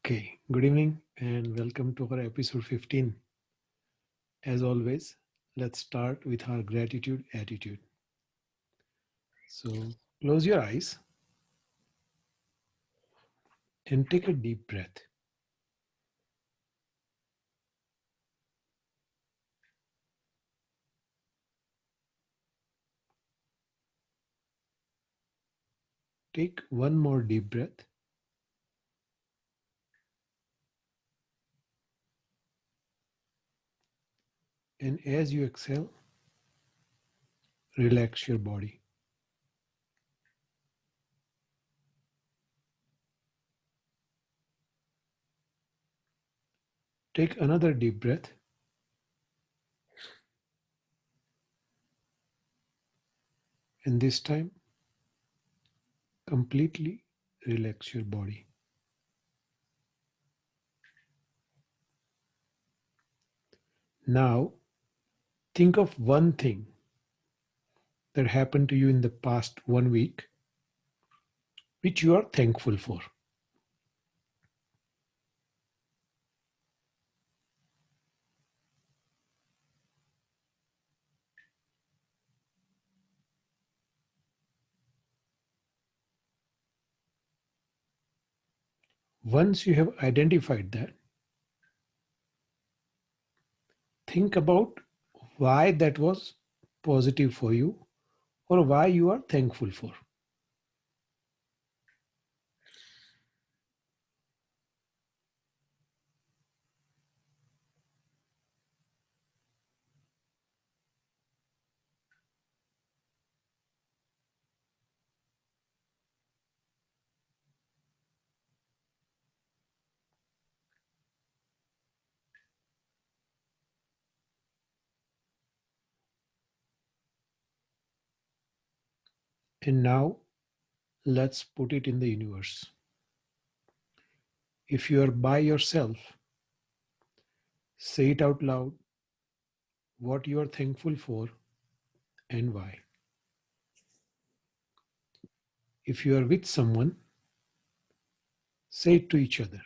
Okay, good evening and welcome to our episode 15. As always, let's start with our gratitude attitude. So, close your eyes and take a deep breath. Take one more deep breath. And as you exhale, relax your body. Take another deep breath. And this time, completely relax your body. Now, think of one thing that happened to you in the past 1 week, which you are thankful for. Once you have identified that, think about why that was positive for you or why you are thankful for. And now let's put it in the universe. If you are by yourself, say it out loud what you are thankful for and why. If you are with someone, say it to each other.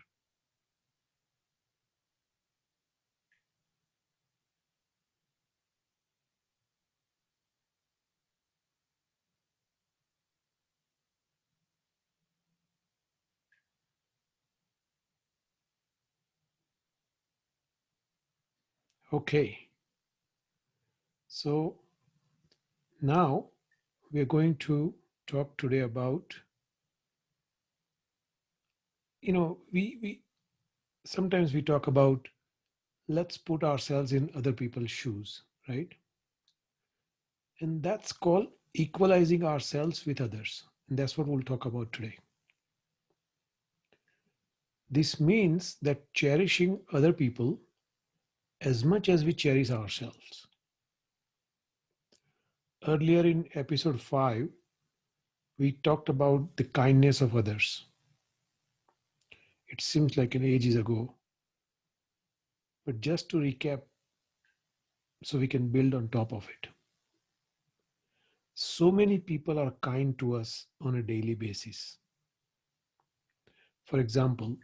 Okay, so now we are going to talk today about, we sometimes we talk about let's put ourselves in other people's shoes, right? And that's called equalizing ourselves with others. And that's what we'll talk about today. This means that cherishing other people as much as we cherish ourselves. Earlier in episode 5, we talked about the kindness of others. It seems like an ages ago, but just to recap so we can build on top of it. So many people are kind to us on a daily basis. For example,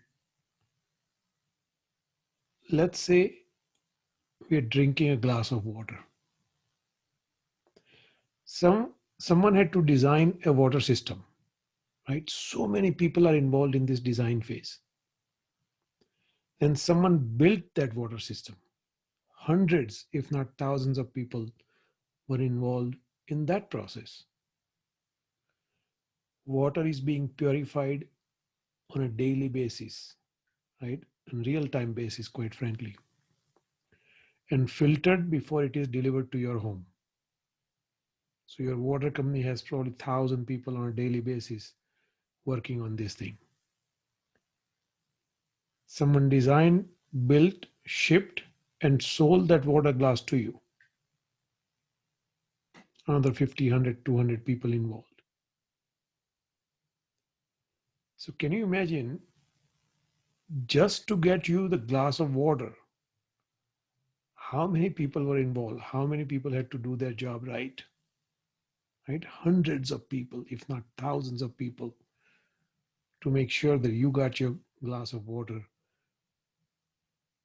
let's say we are drinking a glass of water. Someone had to design a water system, right? So many people are involved in this design phase. Then someone built that water system. Hundreds, if not thousands of people were involved in that process. Water is being purified on a daily basis, right? On real-time basis, quite frankly, and filtered before it is delivered to your home. So your water company has probably 1,000 people on a daily basis working on this thing. Someone designed, built, shipped, and sold that water glass to you. Another 50, 100, 200 people involved. So can you imagine, just to get you the glass of water, how many people were involved? How many people had to do their job right? Right? Hundreds of people, if not thousands of people, to make sure that you got your glass of water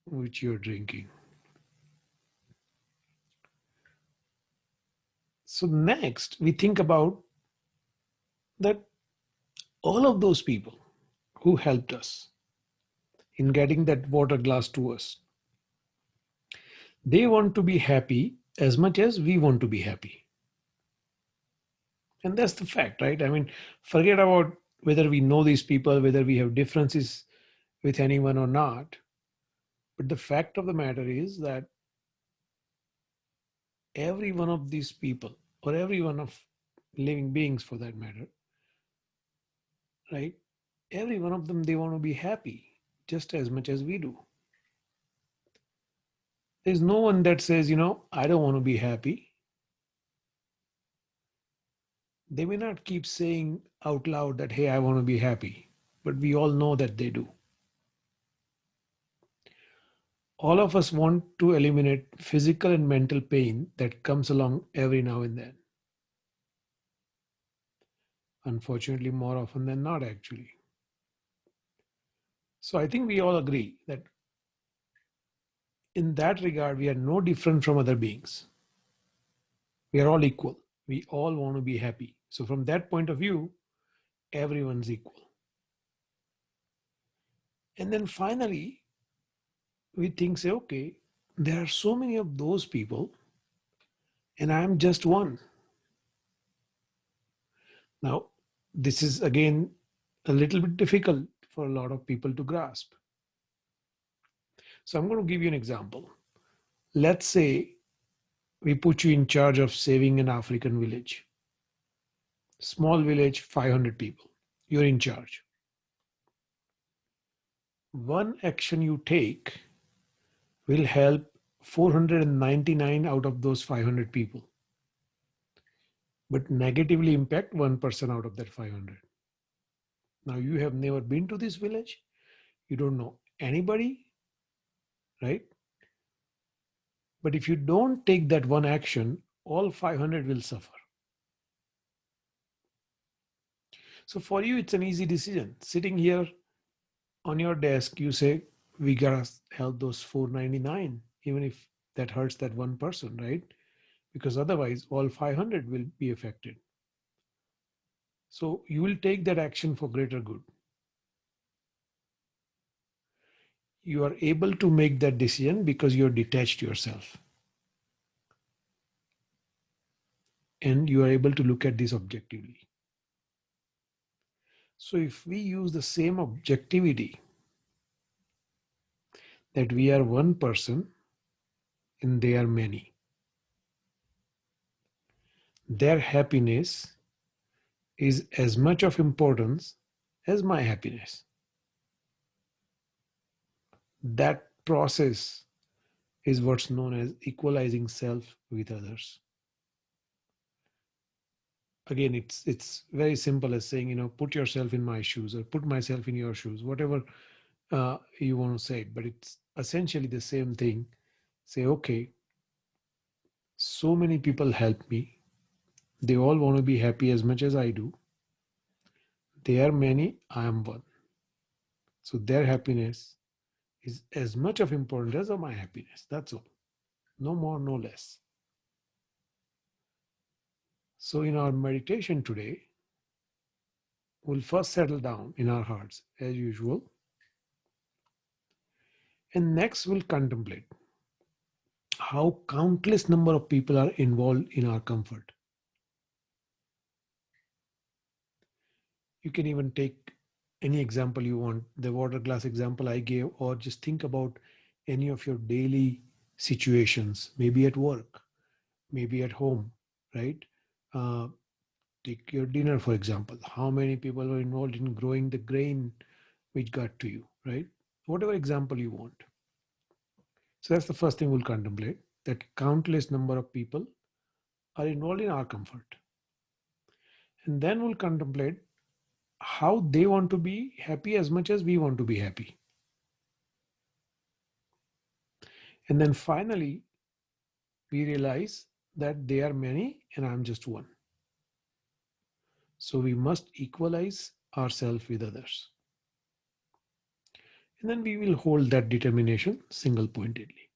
which you're drinking. So next we think about that all of those people who helped us in getting that water glass to us, they want to be happy as much as we want to be happy. And that's the fact, right? I mean, forget about whether we know these people, whether we have differences with anyone or not. But the fact of the matter is that every one of these people, or every one of living beings for that matter, right? Every one of them, they want to be happy just as much as we do. There's no one that says, I don't want to be happy. They may not keep saying out loud that, hey, I want to be happy, but we all know that they do. All of us want to eliminate physical and mental pain that comes along every now and then. Unfortunately, more often than not, actually. So I think we all agree that in that regard, we are no different from other beings. We are all equal. We all want to be happy. So, from that point of view, everyone's equal. And then finally, we think, say, okay, there are so many of those people, and I'm just one. Now, this is again a little bit difficult for a lot of people to grasp. So, I'm going to give you an example. Let's say we put you in charge of saving an African village, small village, 500 people. You're in charge. One action you take will help 499 out of those 500 people, but negatively impact one person out of that 500. Now, you have never been to this village, you don't know anybody, right? But if you don't take that one action, all 500 will suffer. So, for you, it's an easy decision. Sitting here on your desk, you say, we gotta help those 499, even if that hurts that one person, right? Because otherwise, all 500 will be affected. So you will take that action for greater good. You are able to make that decision because you're detached yourself. And you are able to look at this objectively. So if we use the same objectivity that we are one person and they are many, their happiness is as much of importance as my happiness. That process is what's known as equalizing self with others. Again, it's very simple as saying, put yourself in my shoes or put myself in your shoes, whatever you want to say it, but it's essentially the same thing. Say, okay, so many people help me. They all want to be happy as much as I do. They are many, I am one. So their happiness is as much of importance as my happiness. That's all. No more, no less. So in our meditation today, we'll first settle down in our hearts as usual. And next we'll contemplate how countless number of people are involved in our comfort. You can even take any example you want, the water glass example I gave, or just think about any of your daily situations, maybe at work, maybe at home, right? Uh, Take your dinner, for example. How many people were involved in growing the grain which got to you, right? Whatever example you want. So that's the first thing we'll contemplate, that countless number of people are involved in our comfort. And then we'll contemplate how they want to be happy as much as we want to be happy. And then finally, we realize that they are many and I'm just one. So we must equalize ourselves with others. And then we will hold that determination single pointedly.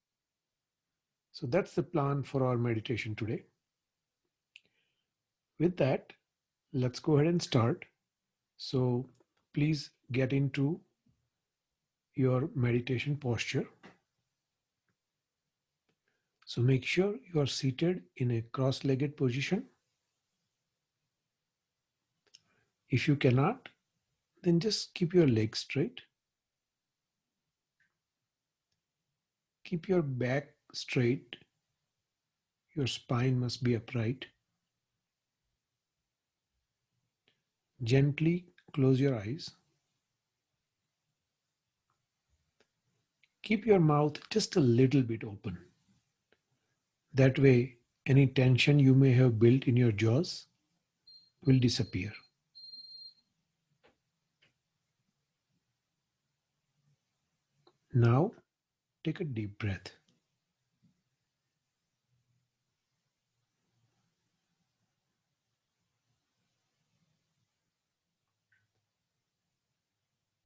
So that's the plan for our meditation today. With that, let's go ahead and start. So please get into your meditation posture. So make sure you are seated in a cross-legged position. If you cannot, then just keep your legs straight. Keep your back straight. Your spine must be upright. Gently close your eyes. Keep your mouth just a little bit open. That way, any tension you may have built in your jaws will disappear. Now, take a deep breath.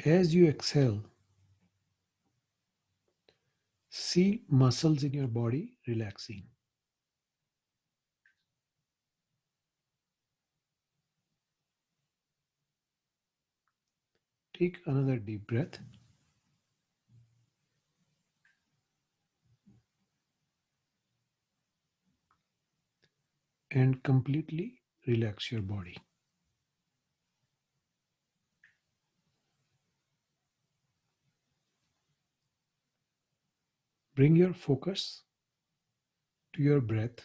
As you exhale, see muscles in your body relaxing. Take another deep breath and completely relax your body. Bring your focus to your breath.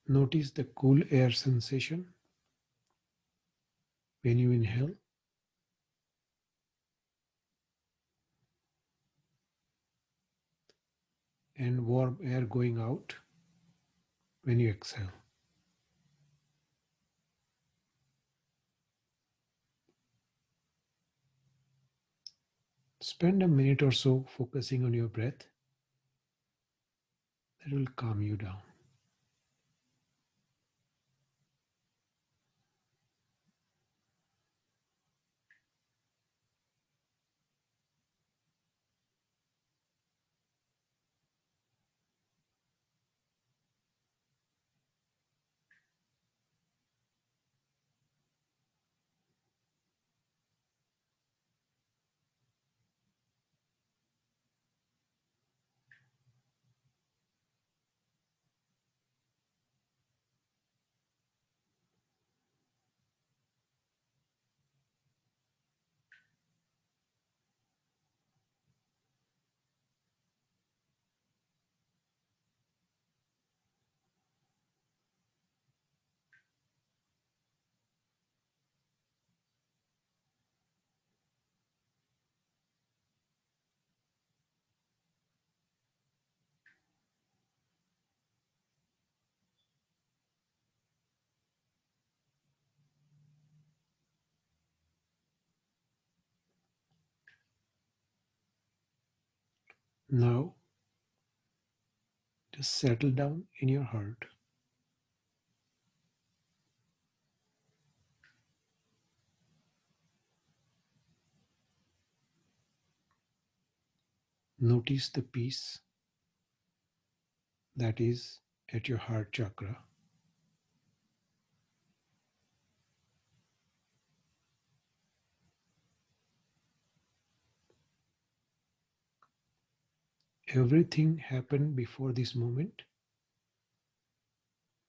Notice the cool air sensation when you inhale and warm air going out when you exhale. Spend a minute or so focusing on your breath. That will calm you down. Now, just settle down in your heart. Notice the peace that is at your heart chakra. Everything happened before this moment.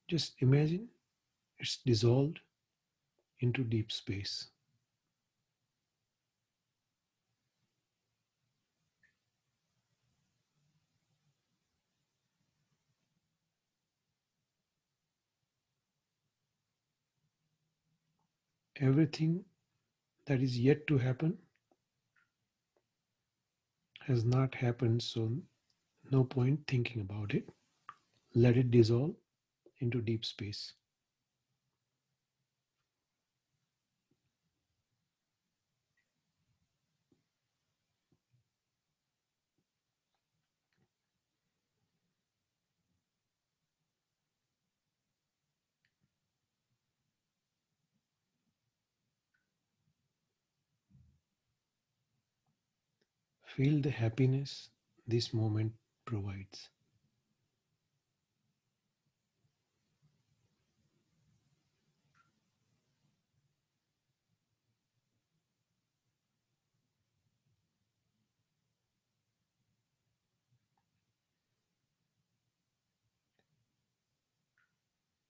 Just imagine it's dissolved into deep space. Everything that is yet to happen has not happened, so no point thinking about it. Let it dissolve into deep space. Feel the happiness this moment provides.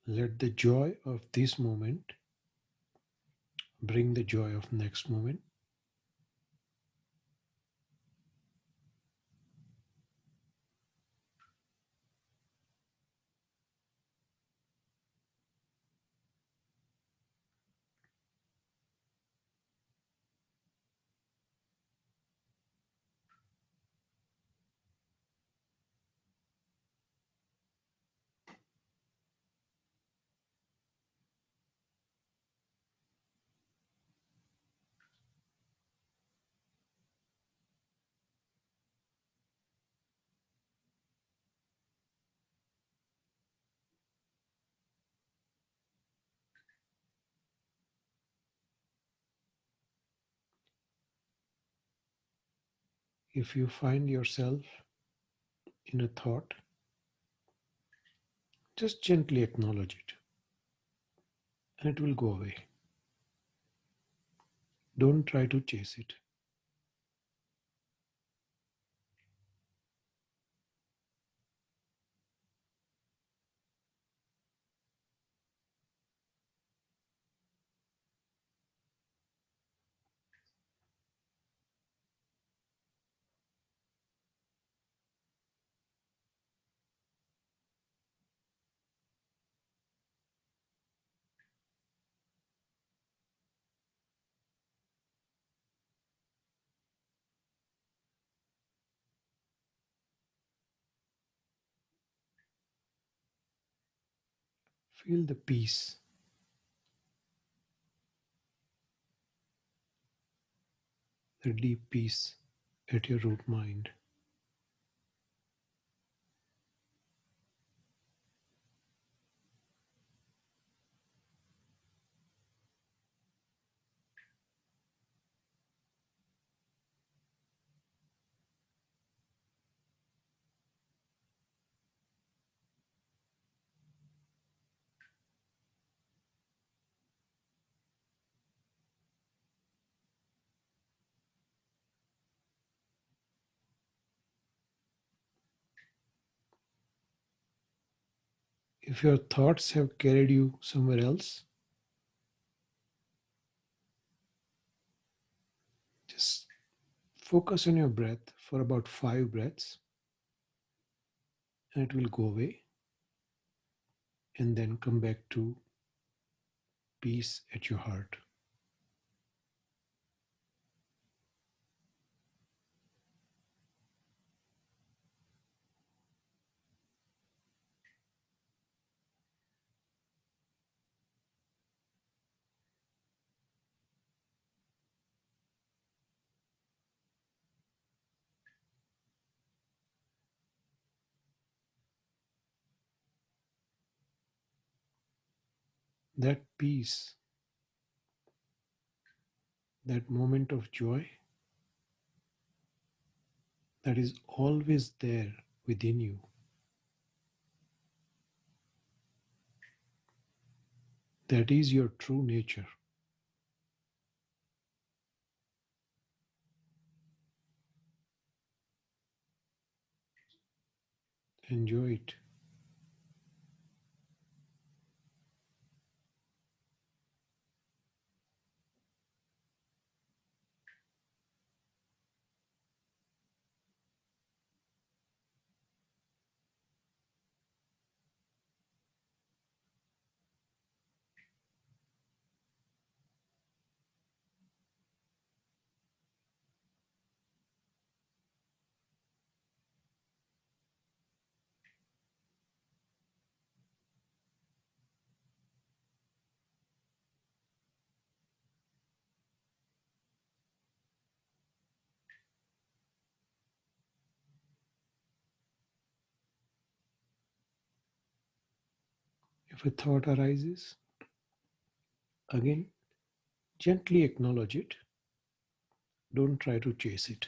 Let the joy of this moment bring the joy of next moment. If you find yourself in a thought, just gently acknowledge it and it will go away. Don't try to chase it. Feel the peace, the deep peace at your root mind. If your thoughts have carried you somewhere else, just focus on your breath for about 5 breaths and it will go away and then come back to peace at your heart. That peace, that moment of joy that is always there within you, that is your true nature. Enjoy it. If a thought arises, again, gently acknowledge it. Don't try to chase it.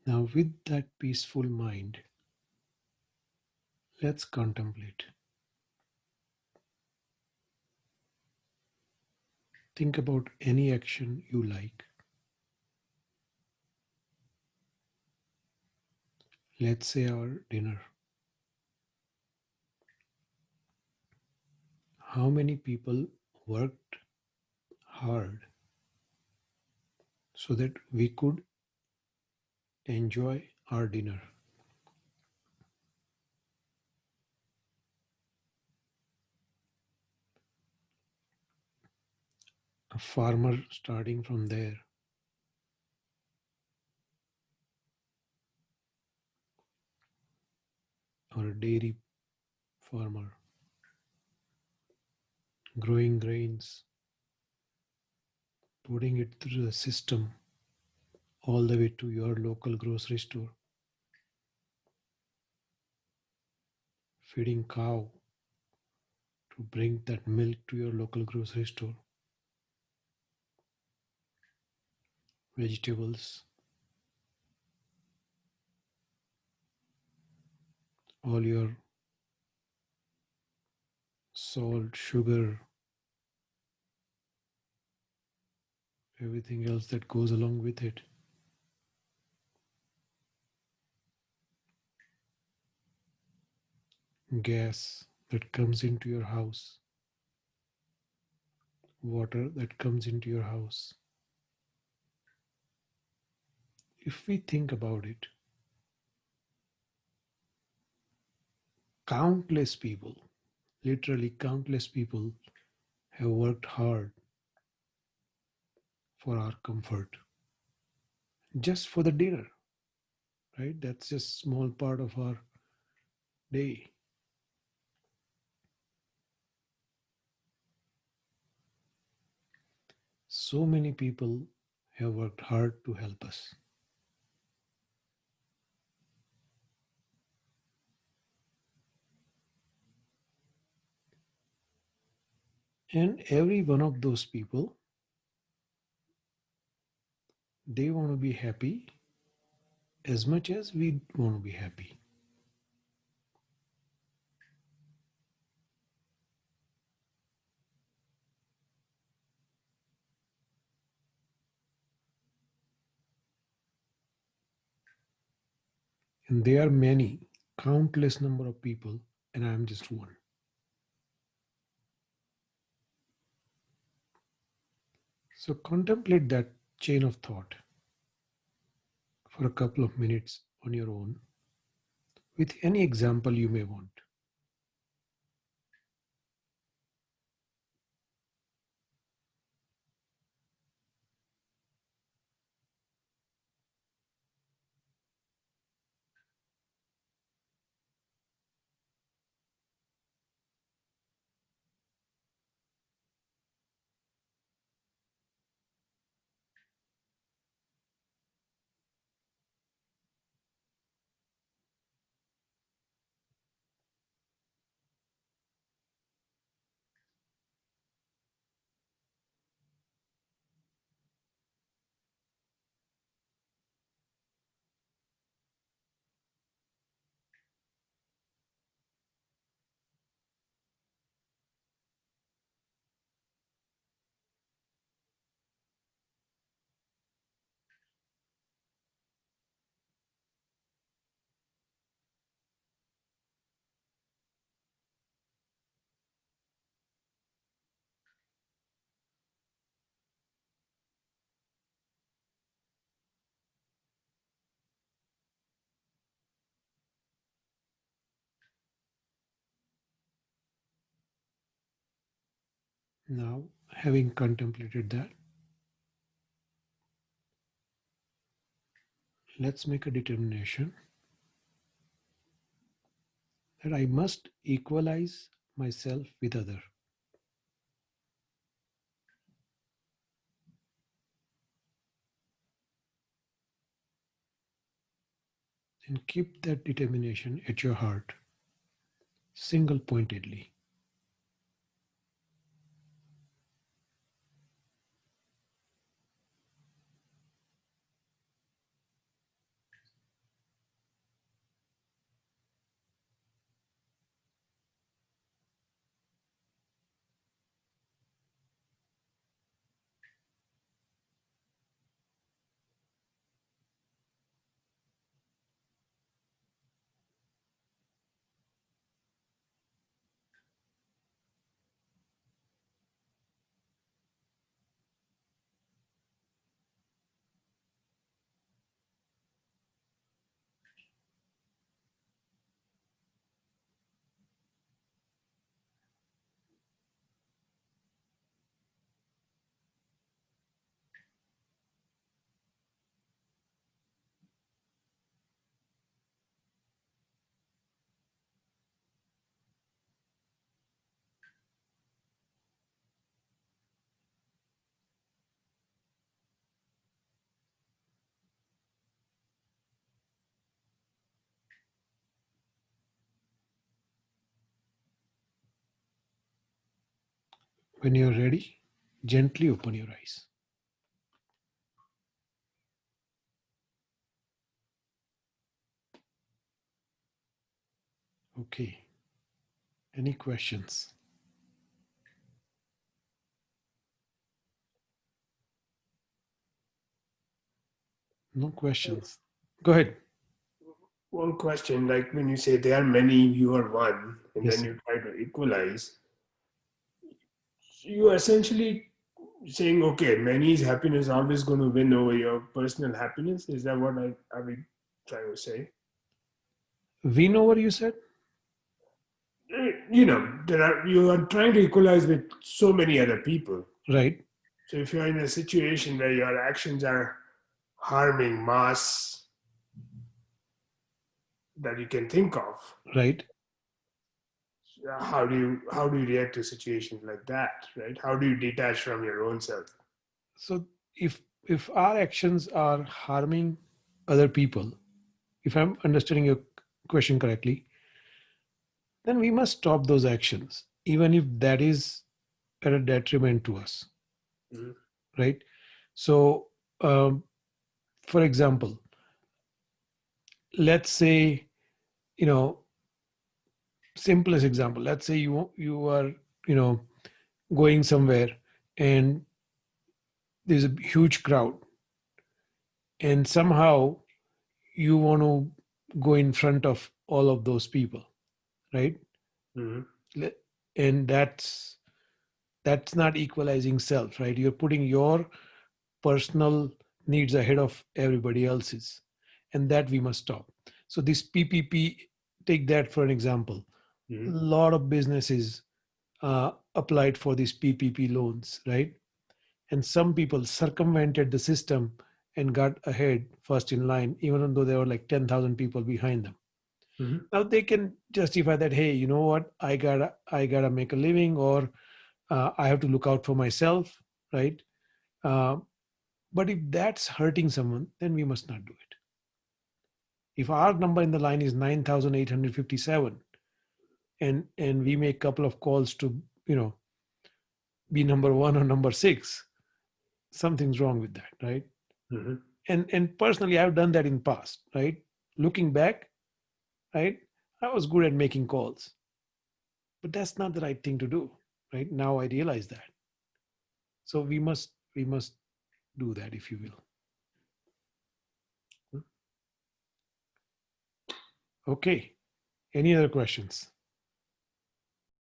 Now, with that peaceful mind, let's contemplate. Think about any action you like. Let's say our dinner. How many people worked hard so that we could enjoy our dinner? A farmer starting from there, or a dairy farmer growing grains, putting it through the system all the way to your local grocery store, feeding cow to bring that milk to your local grocery store, vegetables, all your salt, sugar, everything else that goes along with it. Gas that comes into your house, water that comes into your house. If we think about it, countless people, literally countless people, have worked hard for our comfort, just for the dinner, right? That's just small part of our day. So many people have worked hard to help us. And every one of those people, they want to be happy as much as we want to be happy. And there are many, countless number of people, and I'm just one. So contemplate that chain of thought for a couple of minutes on your own with any example you may want. Now, having contemplated that, let's make a determination that I must equalize myself with other and keep that determination at your heart single pointedly. When you're ready, gently open your eyes. Okay. Any questions? No questions. Go ahead. One question, like when you say there are many, you are one, and Yes, then sir. you try to equalize, you are essentially saying, okay, many's happiness always going to win over your personal happiness. Is that what I are we trying to say? Win over, you said? There are you are trying to equalize with so many other people. Right, So if you're in a situation where your actions are harming mass that you can think of, right. how do you react to situations like that, right? How do you detach from your own self? So if our actions are harming other people, if I'm understanding your question correctly, then we must stop those actions, even if that is at a detriment to us, Mhm. right? So, um, for example, let's say, you know, simplest example. Let's say you are, you know, going somewhere and there's a huge crowd, and somehow you want to go in front of all of those people, right? Mhm. And that's not equalizing self, right? You're putting your personal needs ahead of everybody else's, and that we must stop. So this PPP, take that for an example. A Mhm. lot of businesses applied for these PPP loans, right? And some people circumvented the system and got ahead first in line, even though there were like 10,000 people behind them. Mhm. Now they can justify that, hey, you know what, I gotta make a living, or I have to look out for myself, right? uh, but if that's hurting someone, then we must not do it. If our number in the line is 9857, and we make a couple of calls to, you know, be number one or number six, something's wrong with that, right? Mhm. And personally, I've done that in past, right? Looking back, right, I was good at making calls, but that's not the right thing to do, right? Now I realize that. So we must do that, if you will. Okay. Any other questions?